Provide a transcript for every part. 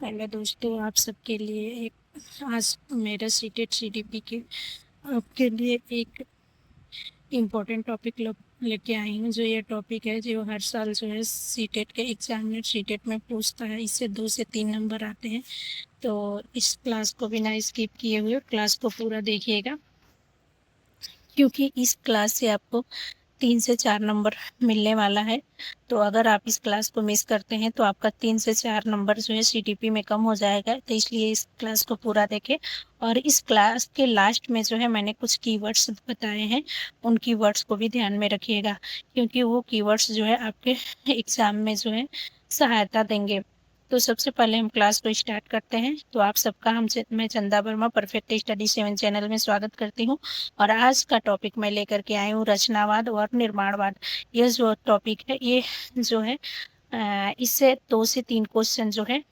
Hello दोस्तों, आप सबके लिए एक आज मेरा सीटेट सीडीपी के आपके लिए एक इम्पोर्टेंट टॉपिक लेके आई हूँ। जो ये टॉपिक है जो हर साल जो है सीटेट के एग्जाम में सीटेट में पूछता है। इससे 2 से 3 नंबर आते हैं। तो इस क्लास को बिना स्किप किए हुए क्लास को पूरा देखिएगा, क्योंकि इस क्लास से आपको 3 से 4 नंबर मिलने वाला है। तो अगर आप इस क्लास को मिस करते हैं तो आपका 3 से 4 नंबर जो है सीटीपी में कम हो जाएगा। तो इसलिए इस क्लास को पूरा देखें। और इस क्लास के लास्ट में जो है मैंने कुछ कीवर्ड्स बताए हैं, उन कीवर्ड्स को भी ध्यान में रखिएगा, क्योंकि वो कीवर्ड्स जो है आपके एग्जाम में जो है सहायता देंगे। तो सबसे पहले हम क्लास को स्टार्ट करते हैं। तो आप सबका मैं चंदा वर्मा परफेक्ट स्टडी 7 चैनल में स्वागत करती हूँ। और आज का टॉपिक मैं लेकर के आई हूँ रचनावाद और निर्माणवाद। ये जो टॉपिक है ये जो है इससे 2 से 3 क्वेश्चन जो है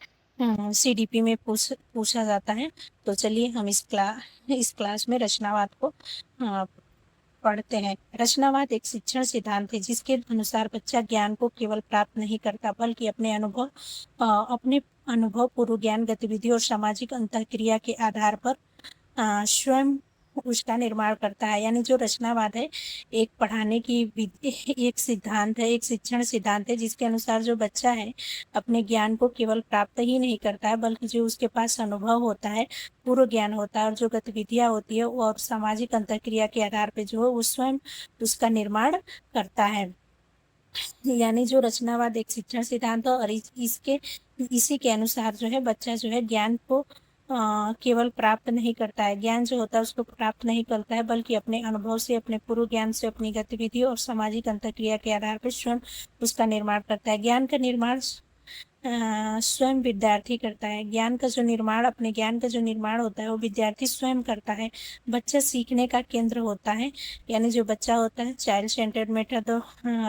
सीडीपी में पूछा जाता है। तो चलिए हम इस क्लास में रचनावाद को पढ़ते हैं। रचनावाद एक शिक्षण सिद्धांत है जिसके अनुसार बच्चा ज्ञान को केवल प्राप्त नहीं करता बल्कि अपने अनुभव, पूर्व ज्ञान, गतिविधि और सामाजिक अंतःक्रिया के आधार पर स्वयं उसका निर्माण करता है। यानी जो रचनावाद है एक पढ़ाने की एक सिद्धांत है, एक शिक्षण सिद्धांत है जिसके अनुसार जो बच्चा है अपने ज्ञान को केवल प्राप्त ही नहीं करता है बल्कि जो उसके पास अनुभव होता है, पूर्व ज्ञान होता है और जो गतिविधियां होती है वो और सामाजिक अंतःक्रिया के आधार पर जो है वो स्वयं उसका निर्माण करता है। यानी जो रचनावाद एक शिक्षण सिद्धांत है और इसी के अनुसार जो है बच्चा जो है ज्ञान को केवल प्राप्त नहीं करता है, ज्ञान जो होता है उसको प्राप्त नहीं करता है बल्कि अपने अनुभव से, अपने पूर्व ज्ञान से, अपनी गतिविधि और सामाजिक अंतःक्रिया के आधार पर स्वयं उसका निर्माण करता है। ज्ञान का निर्माण स्वयं विद्यार्थी करता है। ज्ञान का जो निर्माण, अपने ज्ञान का जो निर्माण होता है वो विद्यार्थी स्वयं करता है। बच्चा सीखने का केंद्र होता है। यानी जो बच्चा होता है चाइल्ड सेंटर्ड मेथड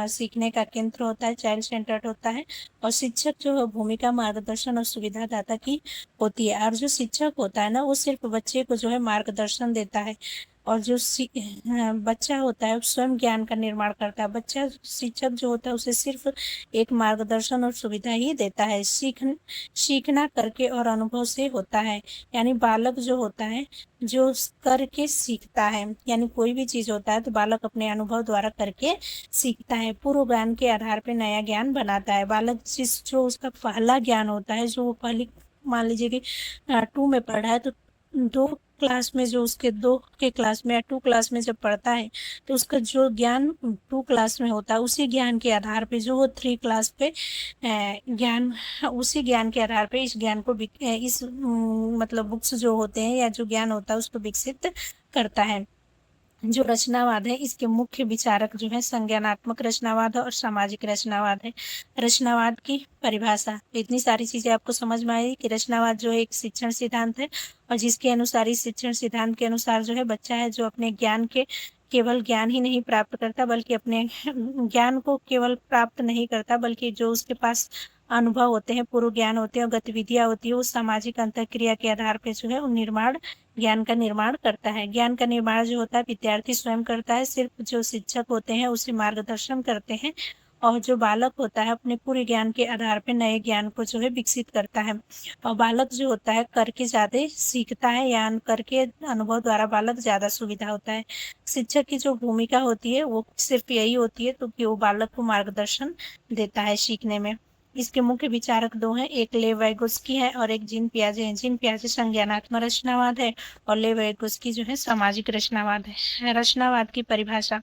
सीखने का केंद्र होता है, चाइल्ड सेंटर्ड होता है। और शिक्षक जो है भूमिका मार्गदर्शन और सुविधादाता की होती है। और जो शिक्षक होता है ना वो सिर्फ बच्चे को जो है मार्गदर्शन देता है। और जो बच्चा होता है स्वयं ज्ञान का निर्माण करता है। बच्चा, शिक्षक जो होता है उसे सिर्फ एक मार्गदर्शन और सुविधा ही देता है। सीखना करके और अनुभव से होता है। यानी बालक जो होता है जो करके सीखता है। यानी कोई भी चीज होता है तो बालक अपने अनुभव द्वारा करके सीखता है, पूर्व ज्ञान के आधार पर नया ज्ञान बनाता है। बालक जिस जो उसका पहला ज्ञान होता है, जो वो पहली, मान लीजिए कि 2 में पढ़ रहा है तो 2 क्लास में, जो उसके 2 के क्लास में या 2 क्लास में जब पढ़ता है तो उसका जो ज्ञान 2 क्लास में होता है उसी ज्ञान के आधार पे जो वो 3 क्लास पे ज्ञान, उसी ज्ञान के आधार पे इस ज्ञान को मतलब बुक्स जो होते हैं या जो ज्ञान होता है उसको विकसित करता है। जो रचनावाद है इसके मुख्य विचारक जो है संज्ञानात्मक रचनावाद और सामाजिक रचनावाद है। रचनावाद की परिभाषा, तो इतनी सारी चीजें आपको समझ में आई कि रचनावाद जो है एक शिक्षण सिद्धांत है और जिसके अनुसार, इस शिक्षण सिद्धांत के अनुसार जो है बच्चा है जो अपने ज्ञान के केवल ज्ञान ही नहीं प्राप्त करता बल्कि अपने ज्ञान को केवल प्राप्त नहीं करता बल्कि जो उसके पास अनुभव होते हैं, पूर्व ज्ञान होते हैं और गतिविधियां होती है, वो सामाजिक अंतःक्रिया के आधार पर जो है वो ज्ञान का निर्माण करता है। ज्ञान का निर्माण जो होता है विद्यार्थी स्वयं करता है, सिर्फ जो शिक्षक होते हैं उसे मार्गदर्शन करते हैं। और जो बालक होता है अपने पूरे ज्ञान के आधार पर नए ज्ञान को जो है विकसित करता है। और बालक जो होता है करके ज्यादा सीखता है, या करके अनुभव द्वारा बालक ज्यादा सुविधा होता है। शिक्षक की जो भूमिका होती है वो सिर्फ यही होती है तो कि वो बालक को मार्गदर्शन देता है सीखने में। इसके मुख्य विचारक 2 हैं, एक लेव वाइगोत्स्की है और एक जीन पियाजे है। जीन पियाजे संज्ञानात्मक रचनावाद है और लेव वाइगोत्स्की जो है सामाजिक रचनावाद है। रचनावाद की परिभाषा,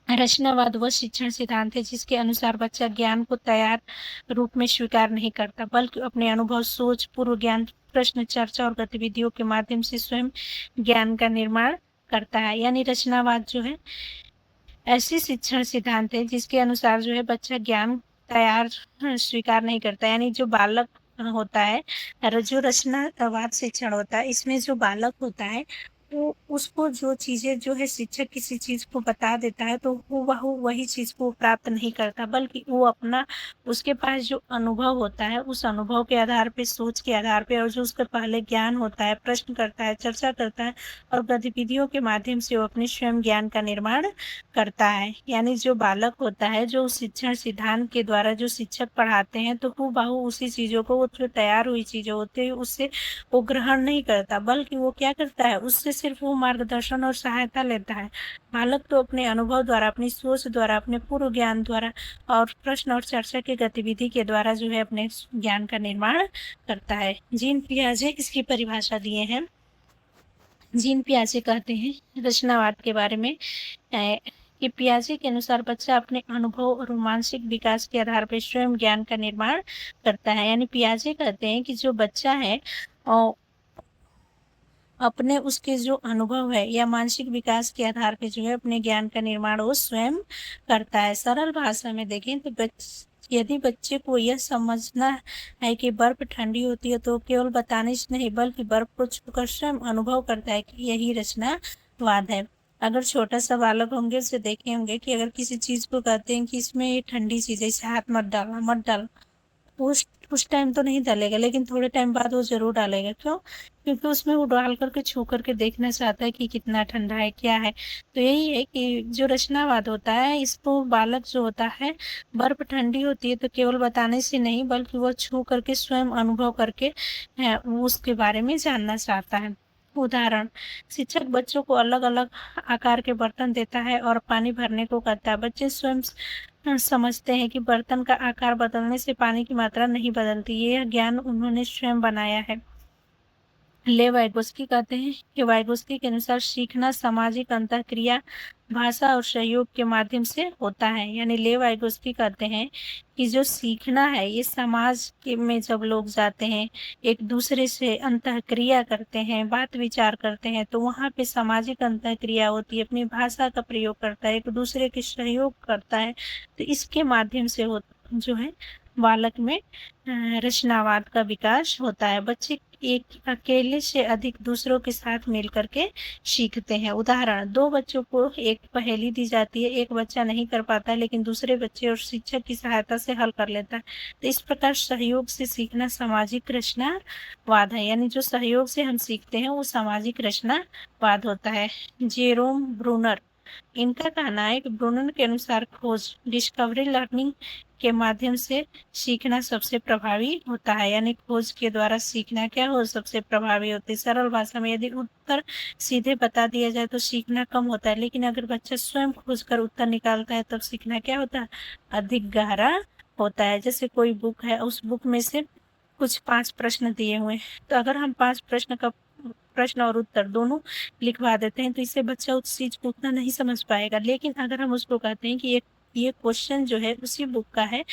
रचनावाद वह शिक्षण सिद्धांत है जिसके अनुसार बच्चा ज्ञान को तैयार रूप में स्वीकार नहीं करता बल्कि अपने अनुभव, सोच, पूर्व ज्ञान, प्रश्न, चर्चा और गतिविधियों के माध्यम से स्वयं ज्ञान का निर्माण करता है। यानी रचनावाद जो है ऐसी शिक्षण सिद्धांत है जिसके अनुसार जो है बच्चा ज्ञान तैयार स्वीकार नहीं करता। यानी जो बालक होता है, जो रचनावाद शिक्षण होता है इसमें जो बालक होता है वो उसको जो चीज़ें जो है शिक्षक किसी चीज़ को बता देता है तो हूबहू वही चीज़ को प्राप्त नहीं करता, बल्कि वो अपना उसके पास जो अनुभव होता है उस अनुभव के आधार पे, सोच के आधार पे और जो उसका पहले ज्ञान होता है, प्रश्न करता है, चर्चा करता है और गतिविधियों के माध्यम से वो अपने स्वयं ज्ञान का निर्माण करता है। यानी जो बालक होता है, जो शिक्षण सिद्धांत के द्वारा जो शिक्षक पढ़ाते हैं तो हूबहू उसी चीज़ों को, वो जो तैयार हुई चीज़ें होती है उससे वो ग्रहण नहीं करता, बल्कि वो क्या करता है, उससे सिर्फ वो मार्गदर्शन और सहायता लेता है। बालक तो अपने अनुभव द्वारा, अपनी सोच द्वारा, अपने पूर्व ज्ञान द्वारा और प्रश्न और चर्चा की गतिविधि के द्वारा जो है अपने ज्ञान का निर्माण करता है। जीन पियाजे इसकी परिभाषा दिए हैं। जीन पियाजे कहते हैं रचनावाद के बारे में कि पियाजे के अनुसार बच्चा अपने अनुभव और मानसिक विकास के आधार पर स्वयं ज्ञान का निर्माण करता है। यानी पियाजे कहते हैं कि जो बच्चा है अपने उसके जो अनुभव है या मानसिक विकास के आधार पे जो है अपने ज्ञान का निर्माण वो स्वयं करता है। सरल भाषा में देखें तो यदि बच्चे को यह समझना है कि बर्फ ठंडी होती है तो केवल बताने से नहीं, बल्कि बर्फ को छूकर स्वयं अनुभव करता है कि यही रचनावाद है। अगर छोटा सा बालक होंगे उसे देखे होंगे कि अगर किसी चीज को कहते हैं कि इसमें ये ठंडी चीज है, इसे हाथ मत डालना, मत डाल, उस टाइम तो नहीं डालेगा, लेकिन थोड़े टाइम बाद वो ज़रूर डालेगा। क्यों? क्योंकि उसमें वो डाल करके छू करके देखना चाहता है कि कितना ठंडा है, क्या है। तो यही है कि जो रचनावाद होता है, इसको बालक जो होता है, बर्फ ठंडी होती है तो केवल बताने से नहीं, बल्कि वो छू करके स्वयं अनुभव करके वो उसके बारे में जानना चाहता है। उदाहरण, शिक्षक बच्चों को अलग-अलग आकार के बर्तन देता है और पानी भरने को कहता है। बच्चे स्वयं समझते हैं कि बर्तन का आकार बदलने से पानी की मात्रा नहीं बदलती। यह ज्ञान उन्होंने स्वयं बनाया है। ले वाइगोस्की कहते हैं कि वाइगोस्की के अनुसार सीखना सामाजिक अंतःक्रिया, भाषा और सहयोग के माध्यम से होता है। यानी ले वाइगोस्की कहते हैं कि जो सीखना है ये समाज के में जब लोग जाते हैं, एक दूसरे से अंतःक्रिया करते हैं, बात विचार करते हैं, तो वहाँ पे सामाजिक अंतःक्रिया होती है, अपनी भाषा का प्रयोग करता है, एक दूसरे के सहयोग करता है। तो इसके माध्यम से जो है बालक में रचनावाद का विकास होता है। बच्चे एक अकेले से अधिक दूसरों के साथ मिल करके सीखते हैं। उदाहरण, दो बच्चों को एक पहेली दी जाती है, एक बच्चा नहीं कर पाता है लेकिन दूसरे बच्चे और शिक्षक की सहायता से हल कर लेता है। तो इस प्रकार सहयोग से सीखना सामाजिक रचनावाद है। यानी जो सहयोग से हम सीखते हैं वो सामाजिक रचनावाद होता है। जेरोम ब्रूनर, इनका कहना है कि ब्रूनर के अनुसार खोज, डिस्कवरी लर्निंग के माध्यम से सीखना सबसे प्रभावी होता है। यानी खोज के द्वारा सीखना क्या हो सबसे प्रभावी होती है। सरल भाषा में यदि उत्तर सीधे बता दिया जाए तो सीखना कम होता है, लेकिन अगर बच्चा स्वयं खोज कर उत्तर निकालता है तब सीखना क्या होता है, अधिक गहरा होता है। जैसे कोई बुक है, उस बुक में से कुछ 5 प्रश्न दिए हुए हैं, तो अगर हम 5 प्रश्न और उत्तर दोनों लिखवा देते हैं तो इससे बच्चा उस चीज को उतना नहीं समझ पाएगा। लेकिन अगर हम उसको कहते हैं कि ये क्वेश्चन जो है उसी बुक का है,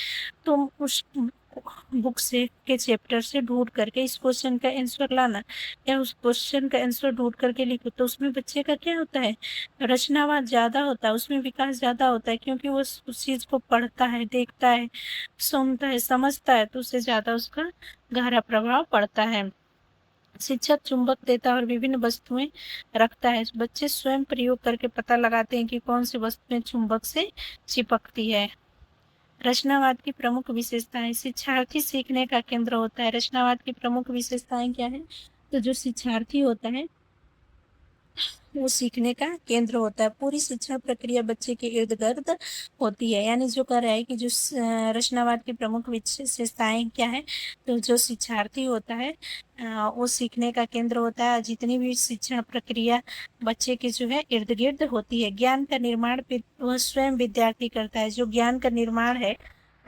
तुम उस बुक से के चैप्टर से ढूंढ करके इस क्वेश्चन का आंसर लाना या उस क्वेश्चन का आंसर ढूंढ करके लिखो, तो उसमें बच्चे का क्या होता है, रचनावाद ज्यादा होता है, उसमें विकास ज्यादा होता है, क्योंकि वो उस चीज को पढ़ता है, देखता है, सुनता है, समझता है, तो उससे ज्यादा उसका गहरा प्रभाव पड़ता है। शिक्षक चुंबक देता है और विभिन्न वस्तुएं रखता है। बच्चे स्वयं प्रयोग करके पता लगाते हैं कि कौन सी वस्तुएं चुंबक से चिपकती है। रचनावाद की प्रमुख विशेषताएं, शिक्षार्थी सीखने का केंद्र होता है। रचनावाद की प्रमुख विशेषताएं क्या है, तो जो शिक्षार्थी होता है वो सीखने का केंद्र होता है। पूरी शिक्षा प्रक्रिया बच्चे के इर्द गिर्द होती है। यानी जो कह रहा है कि जो रचनावाद की प्रमुख विशेषताएं क्या है, तो जो शिक्षार्थी होता है वो सीखने का केंद्र होता है। जितनी भी शिक्षण प्रक्रिया बच्चे के जो है इर्द गिर्द होती है। ज्ञान का निर्माण वह स्वयं विद्यार्थी करता है। जो ज्ञान का निर्माण है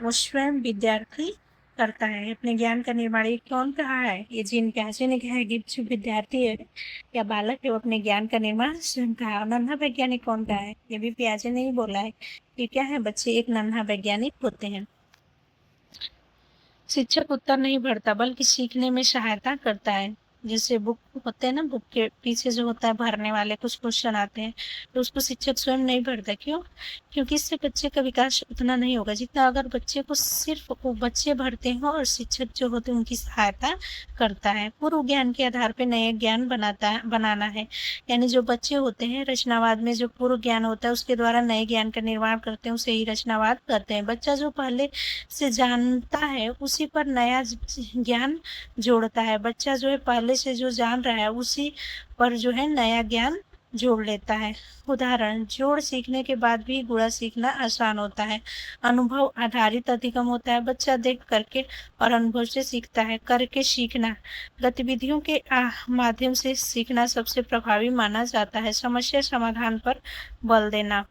वो स्वयं विद्यार्थी करता है। अपने ज्ञान का निर्माण ये कौन कहा है, ये जीन पियाजे ने कहा है कि जो विद्यार्थी है या बालक है वो अपने ज्ञान का निर्माण स्वयं कहा है। और नन्हा वैज्ञानिक कौन कहा है, ये भी पियाजे ने ही बोला है कि क्या है, बच्चे एक नन्हा वैज्ञानिक होते हैं। शिक्षक उत्तर नहीं भरता बल्कि सीखने में सहायता करता है। जैसे बुक होते हैं ना, बुक के पीछे जो होता है भरने वाले कुछ क्वेश्चन आते हैं, तो उसको शिक्षक स्वयं नहीं भरता। क्यों? क्योंकि इससे बच्चे का विकास उतना नहीं होगा जितना अगर बच्चे को सिर्फ वो बच्चे भरते हैं और शिक्षक जो होते हैं उनकी सहायता करता है। पूर्व ज्ञान के आधार पर नए ज्ञान बनाना है। यानी जो बच्चे होते हैं रचनावाद में जो पूर्व ज्ञान होता है उसके द्वारा नए ज्ञान का निर्माण करते हैं, उसे ही रचनावाद कहते हैं। बच्चा जो पहले से जानता है उसी पर नया ज्ञान जोड़ता है। बच्चा जो है पहले से जो जान रहा है उसी पर जो है नया ज्ञान जोड़ लेता है। उदाहरण, जोड़ सीखने के बाद भी गुणा सीखना आसान होता है। अनुभव आधारित अधिगम होता है। बच्चा देख करके और अनुभव से सीखता है। करके सीखना, गतिविधियों के माध्यम से सीखना सबसे प्रभावी माना जाता है। समस्या समाधान पर बल देना,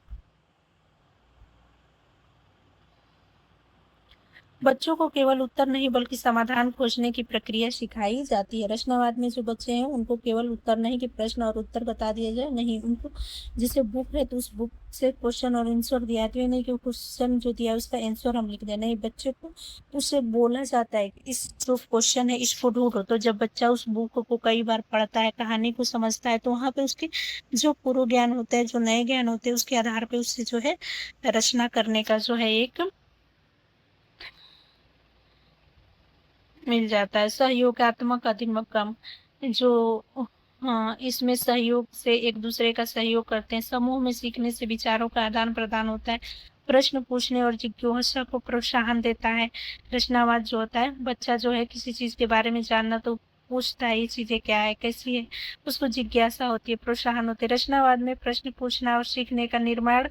बच्चों को केवल उत्तर नहीं बल्कि समाधान खोजने की प्रक्रिया सिखाई जाती है। रचनावाद में जो बच्चे हैं उनको केवल उत्तर नहीं कि प्रश्न और उत्तर बता दिया जाए, नहीं, उनको जैसे बुक है तो उस बुक से क्वेश्चन और आंसर दिया है, तो ये नहीं कि क्वेश्चन जो दिया है उसका आंसर हम लिख दें, नहीं, बच्चे को उससे बोला जाता है कि इस जो क्वेश्चन है इसको ढूंढो। तो जब बच्चा उस बुक को कई बार पढ़ता है, कहानी को समझता है, तो वहाँ पे उसके जो पूर्व ज्ञान होता है, जो नए ज्ञान होते हैं, उसके आधार पे उससे जो है रचना करने का जो है एक मिल जाता है। सहयोगात्मक अधिगम, जो हाँ, इसमें सहयोग से एक दूसरे का सहयोग करते हैं। समूह में सीखने से विचारों का आदान प्रदान होता है। प्रश्न पूछने और जिज्ञासा को प्रोत्साहन देता है। रचनावाद जो होता है, बच्चा जो है किसी चीज के बारे में जानना तो पूछता है, ये चीजें क्या है, कैसी है, उसको जिज्ञासा होती है, प्रोत्साहन होती है। रचनावाद में प्रश्न पूछना और सीखने का निर्माण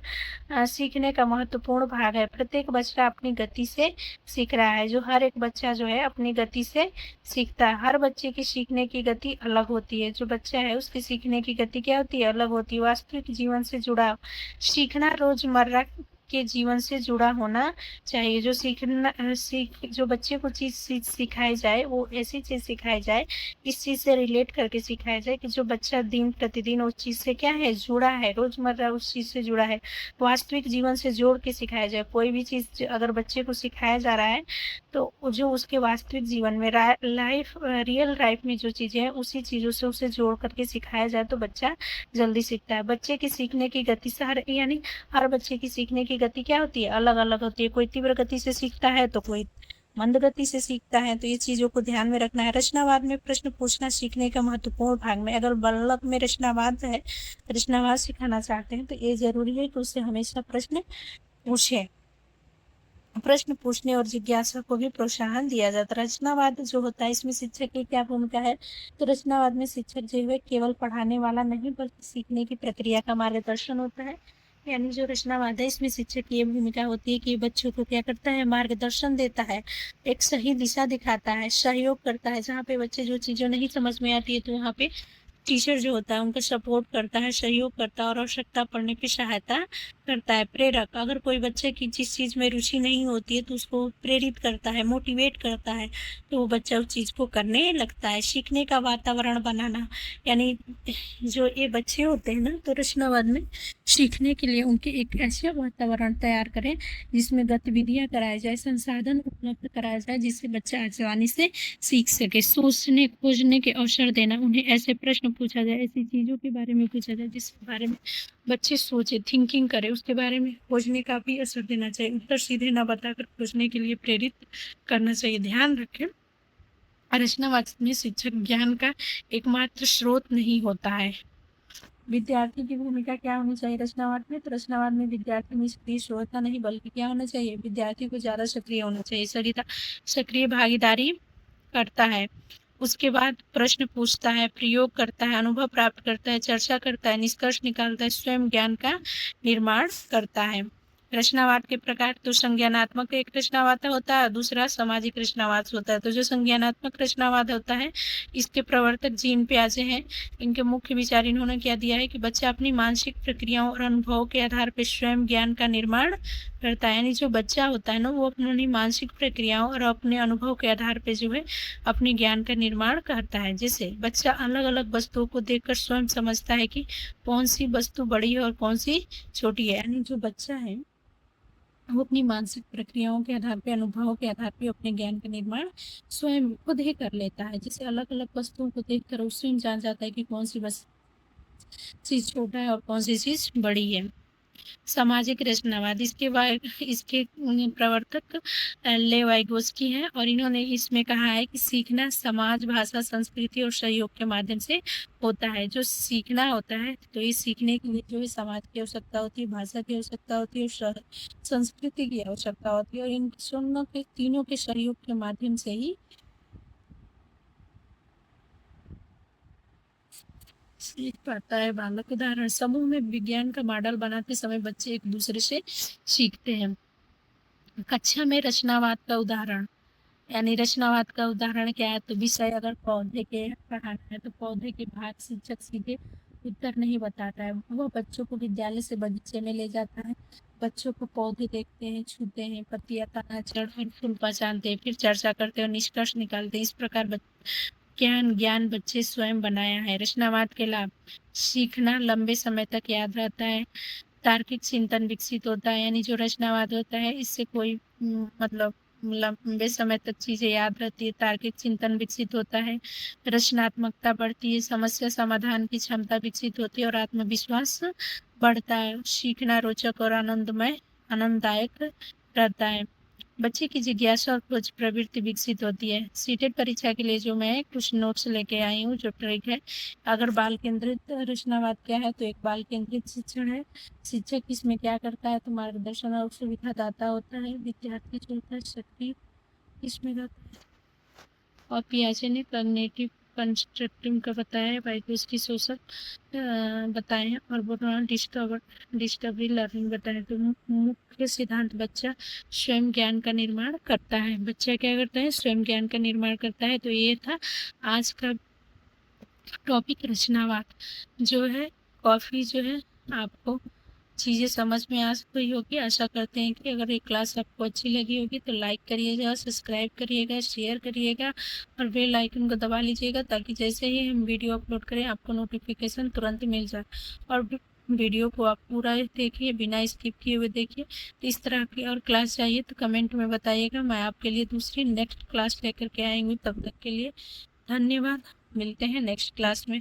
सीखने का महत्वपूर्ण भाग है। प्रत्येक बच्चा अपनी गति से सीख रहा है। जो हर एक बच्चा जो है अपनी गति से सीखता है। हर बच्चे की सीखने की गति अलग होती है। जो बच्चा है उसकी सीखने की गति क्या होती है? अलग होती है। वास्तविक जीवन से जुड़ा सीखना रोजमर्रा के जीवन से जुड़ा होना चाहिए। जो जो बच्चे को चीज सिखाई जाए वो ऐसी चीज सिखाई जाए, इस चीज से रिलेट करके सिखाया जाए कि जो बच्चा दिन प्रतिदिन उस चीज से क्या है, जुड़ा है, रोजमर्रा उस चीज से जुड़ा है। वास्तविक जीवन से जोड़ के सिखाया जाए। कोई भी चीज अगर बच्चे को सिखाया जा रहा है तो जो उसके वास्तविक जीवन में रियल लाइफ में जो चीजें हैं उसी चीजों से उसे जोड़ करके सिखाया जाए तो बच्चा जल्दी सीखता है। बच्चे की सीखने की गति से यानी हर बच्चे की सीखने की गति क्या होती है? अलग अलग होती है। कोई तीव्र गति से सीखता है तो कोई मंद गति से सीखता है। तो ये चीजों को ध्यान में रखना है। रचनावाद में प्रश्न पूछना सीखने का महत्वपूर्ण भाग में, अगर बालक में रचनावाद सिखाना चाहते हैं तो ये जरूरी है कि उससे हमेशा प्रश्न पूछे। प्रश्न पूछने और जिज्ञासा को भी प्रोत्साहन दिया जाता है। रचनावाद जो होता है इसमें शिक्षक की क्या भूमिका है? तो रचनावाद में शिक्षक जो है केवल पढ़ाने वाला नहीं बल्कि सीखने की प्रक्रिया का मार्गदर्शन होता है। यानी जो रचनावाद है इसमें शिक्षक की ये भूमिका होती है कि बच्चों को क्या करता है? मार्गदर्शन देता है, एक सही दिशा दिखाता है, सहयोग करता है। जहाँ पे बच्चे जो चीजें नहीं समझ में आती है तो वहाँ पे टीचर जो होता है उनका सपोर्ट करता है, सहयोग करता है और आवश्यकता पड़ने पे सहायता करता है। प्रेरक, अगर कोई बच्चे की जिस चीज में रुचि नहीं होती है तो उसको प्रेरित करता है, मोटिवेट करता है, तो वो बच्चा उस चीज को करने लगता है। सीखने का वातावरण बनाना, यानी जो ये बच्चे होते हैं ना, तो रचनावाद में सीखने के लिए उनके एक ऐसे वातावरण तैयार करें जिसमें गतिविधियां कराई जाए, संसाधन उपलब्ध कराया जाए जिससे बच्चा आसानी से सीख सके। सोचने खोजने के अवसर देना, उन्हें ऐसे प्रश्न पूछा जाए, ऐसी चीजों के बारे में पूछा जाए जिसके बारे में बच्चे सोचे, थिंकिंग करे, उसके बारे में खोजने का भी असर देना चाहिए। उत्तर सीधे ना बताकर खोजने के लिए प्रेरित करना चाहिए। ध्यान रखें, रचनावाद में शिक्षक ज्ञान का एकमात्र स्रोत नहीं होता है। विद्यार्थी की भूमिका क्या होनी चाहिए रचनावाद में? तो रचनावाद में विद्यार्थी निष्क्रिय श्रोता नहीं बल्कि क्या होना चाहिए? विद्यार्थी को ज्यादा सक्रिय होना चाहिए। सक्रिय भागीदारी करता है, उसके बाद प्रश्न पूछता है, प्रयोग करता है, अनुभव प्राप्त करता है, चर्चा करता है, निष्कर्ष निकालता है, स्वयं ज्ञान का निर्माण करता है। रचनावाद के प्रकार, तो संज्ञानात्मक एक रचनावाद होता है, दूसरा सामाजिक रचनावाद होता है। तो जो संज्ञानात्मक रचनावाद होता है इसके प्रवर्तक जीन पियाजे हैं। इनके मुख्य विचार इन्होंने क्या दिया है कि बच्चा अपनी मानसिक प्रक्रियाओं और अनुभवों के आधार पर स्वयं ज्ञान का निर्माण करता है। यानी जो बच्चा होता है ना वो अपनी मानसिक प्रक्रियाओं और अपने अनुभव के आधार पर जो है अपने ज्ञान का निर्माण करता है। जैसे बच्चा अलग अलग वस्तुओं को देखकर स्वयं समझता है कि कौन सी वस्तु बड़ी है और कौन सी छोटी है। यानी जो बच्चा है वो अपनी मानसिक प्रक्रियाओं के आधार पे, अनुभवों के आधार पे अपने ज्ञान का निर्माण स्वयं खुद ही कर लेता है। जैसे अलग-अलग वस्तुओं को देखकर वो स्वयं जान जाता है कि कौन-सी चीज़ छोटा है और कौन-सी चीज़ बड़ी है। सामाजिक रचनावाद इसके प्रवर्तक लेव वाइगोस्की हैं और इन्होंने इसमें कहा है कि सीखना समाज, भाषा, संस्कृति और सहयोग के माध्यम से होता है। जो सीखना होता है तो ये सीखने के लिए जो है समाज की आवश्यकता होती है, भाषा की आवश्यकता होती है और संस्कृति की आवश्यकता होती है और इन तीनों के सहयोग के माध्यम से ही सीख पाता है बालक। उदाहरण, समूह में विज्ञान का मॉडल बनाते समय बच्चे एक दूसरे से सीखते हैं। कक्षा में रचनावाद का उदाहरण, यानी रचनावाद का उदाहरण क्या है? तो विषय अगर पौधे के पढ़ाना है तो पौधे के भाग शिक्षक सीधे उत्तर नहीं बताता है, वह बच्चों को विद्यालय से बगीचे में ले जाता है। बच्चों को पौधे देखते हैं, छूते हैं, पत्तियां, तना, जड़ और फूल पहचानते हैं, फिर चर्चा करते हैं और निष्कर्ष निकालते हैं। इस प्रकार ज्ञान बच्चे स्वयं बनाया है। रचनावाद के लाभ, सीखना लंबे समय तक याद रहता है। तार्किक चिंतन विकसित होता है, यानी जो रचनावाद होता है इससे कोई मतलब लंबे समय तक चीजें याद रहती है। तार्किक चिंतन विकसित होता है, रचनात्मकता बढ़ती है, समस्या समाधान की क्षमता विकसित होती है और आत्मविश्वास बढ़ता है। सीखना रोचक और आनंददायक रहता है। बच्चे की जिज्ञासा और खोज प्रवृत्ति विकसित होती है। सीटेट परीक्षा के लिए जो मैं कुछ नोट्स लेके आई हूँ, जो ट्रिक है, अगर बाल केंद्रित रचनावाद क्या है तो एक बाल केंद्रित शिक्षण है। शिक्षक इसमें क्या करता है तो मार्गदर्शन और सुविधादाता होता है। विद्यार्थी जो होता है सक्रिय इसमें रहता है। और पियाजे ने कॉग्निटिव कंस्ट्रक्टिव का बताया, वाइगोस्की सोशल बताए हैं और बोर्डन डिस्कवरी लर्निंग बताया। तो मुख्य सिद्धांत, बच्चा स्वयं ज्ञान का निर्माण करता है। बच्चा क्या करता है? स्वयं ज्ञान का निर्माण करता है। तो ये था आज का टॉपिक रचनावाद। जो है काफ़ी जो है आपको चीज़ें समझ में आ गई होगी। आशा करते हैं कि अगर ये क्लास आपको अच्छी लगी होगी तो लाइक करिएगा, सब्सक्राइब करिएगा, शेयर करिएगा और बेल आइकन को दबा लीजिएगा ताकि जैसे ही हम वीडियो अपलोड करें आपको नोटिफिकेशन तुरंत मिल जाए। और वीडियो को आप पूरा देखिए, बिना स्किप किए हुए देखिए। तो इस तरह की और क्लास चाहिए तो कमेंट में बताइएगा, मैं आपके लिए दूसरी नेक्स्ट क्लास लेकर के आएंगी। तब तक के लिए धन्यवाद, मिलते हैं नेक्स्ट क्लास में।